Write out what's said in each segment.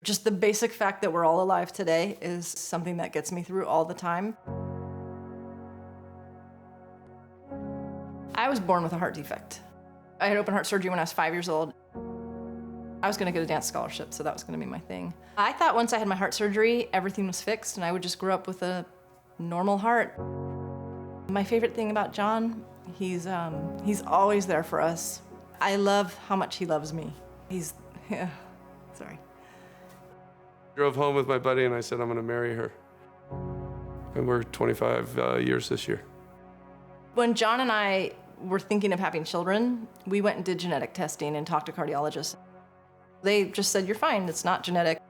Just the basic fact that we're all alive today is something that gets me through all the time. I was born with a heart defect. I had open heart surgery when I was 5 years old. I was gonna get a dance scholarship, so that was gonna be my thing. I thought once I had my heart surgery, everything was fixed and I would just grow up with a normal heart. My favorite thing about John, he's always there for us. I love how much he loves me. Sorry. Drove home with my buddy and I said, I'm gonna marry her. And we're 25 years this year. When John and I were thinking of having children, we went and did genetic testing and talked to cardiologists. They just said, you're fine, it's not genetic.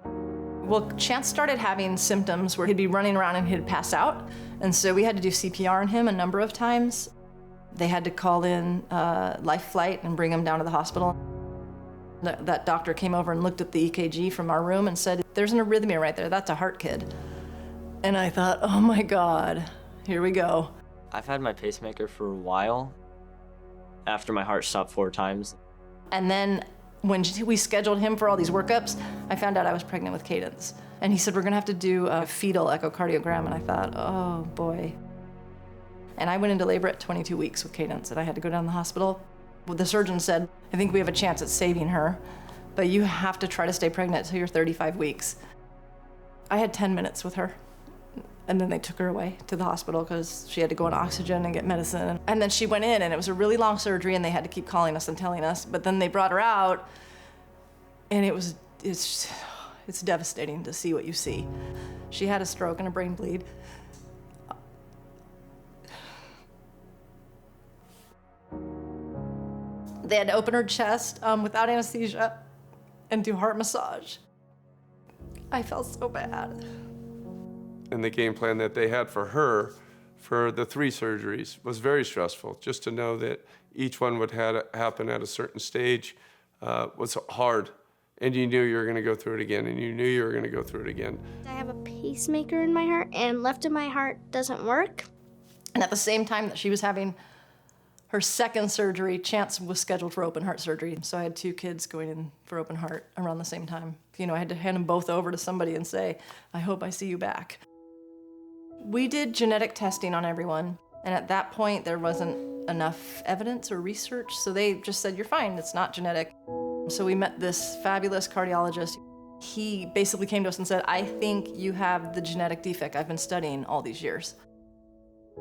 Well, Chance started having symptoms where he'd be running around and he'd pass out. And so we had to do CPR on him a number of times. They had to call in life flight and bring him down to the hospital. That doctor came over and looked at the EKG from our room and said, there's an arrhythmia right there, that's a heart kid. And I thought, oh my God, here we go. I've had my pacemaker for a while, after my heart stopped 4 times. And then when we scheduled him for all these workups, I found out I was pregnant with Cadence. And he said, we're gonna have to do a fetal echocardiogram. And I thought, oh boy. And I went into labor at 22 weeks with Cadence, and I had to go down to the hospital. Well, the surgeon said, I think we have a chance at saving her, but you have to try to stay pregnant until you're 35 weeks. I had 10 minutes with her, and then they took her away to the hospital because she had to go on oxygen and get medicine. And then she went in, and it was a really long surgery, and they had to keep calling us and telling us, but then they brought her out, and it's devastating to see what you see. She had a stroke and a brain bleed. They had to open her chest without anesthesia and do heart massage. I felt so bad. And the game plan that they had for her, for the 3 surgeries, was very stressful. Just to know that each one would happen at a certain stage was hard. And you knew you were gonna go through it again, and you knew you were gonna go through it again. I have a pacemaker in my heart, and left of my heart doesn't work. And at the same time that she was having her second surgery, Chance was scheduled for open heart surgery. So I had 2 kids going in for open heart around the same time. You know, I had to hand them both over to somebody and say, I hope I see you back. We did genetic testing on everyone. And at that point, there wasn't enough evidence or research. So they just said, you're fine, it's not genetic. So we met this fabulous cardiologist. He basically came to us and said, I think you have the genetic defect I've been studying all these years.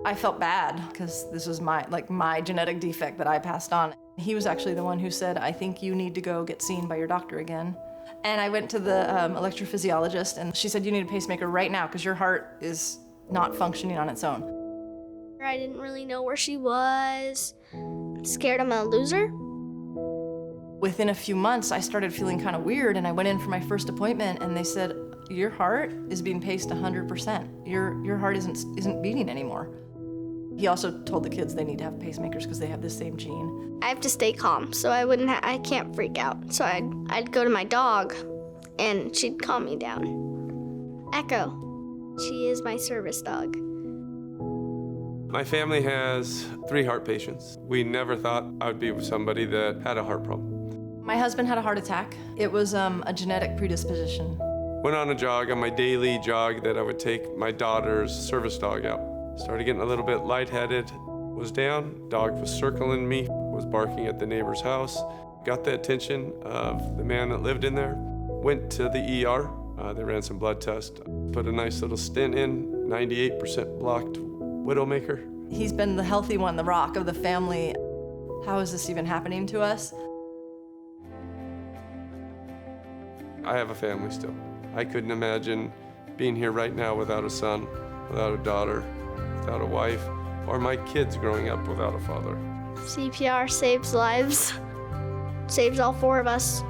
I felt bad because this was my genetic defect that I passed on. He was actually the one who said, I think you need to go get seen by your doctor again. And I went to the electrophysiologist, and she said, you need a pacemaker right now because your heart is not functioning on its own. I didn't really know where she was. Scared I'm gonna lose her. Within a few months, I started feeling kind of weird, and I went in for my first appointment, and they said, your heart is being paced 100%. Your heart isn't beating anymore. He also told the kids they need to have pacemakers because they have the same gene. I have to stay calm, so I can't freak out. So I'd go to my dog, and she'd calm me down. Echo, she is my service dog. My family has 3 heart patients. We never thought I would be with somebody that had a heart problem. My husband had a heart attack. It was a genetic predisposition. Went on a jog, on my daily jog that I would take my daughter's service dog out. Started getting a little bit lightheaded, was down, dog was circling me, was barking at the neighbor's house. Got the attention of the man that lived in there. Went to the ER, they ran some blood tests, put a nice little stent in, 98% blocked widowmaker. He's been the healthy one, the rock of the family. How is this even happening to us? I have a family still. I couldn't imagine being here right now without a son, without a daughter, without a wife, or my kids growing up without a father. CPR saves lives. Saves all 4 of us.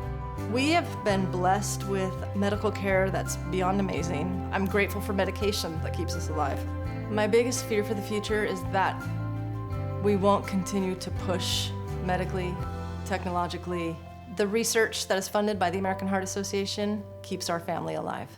We have been blessed with medical care that's beyond amazing. I'm grateful for medication that keeps us alive. My biggest fear for the future is that we won't continue to push medically, technologically. The research that is funded by the American Heart Association keeps our family alive.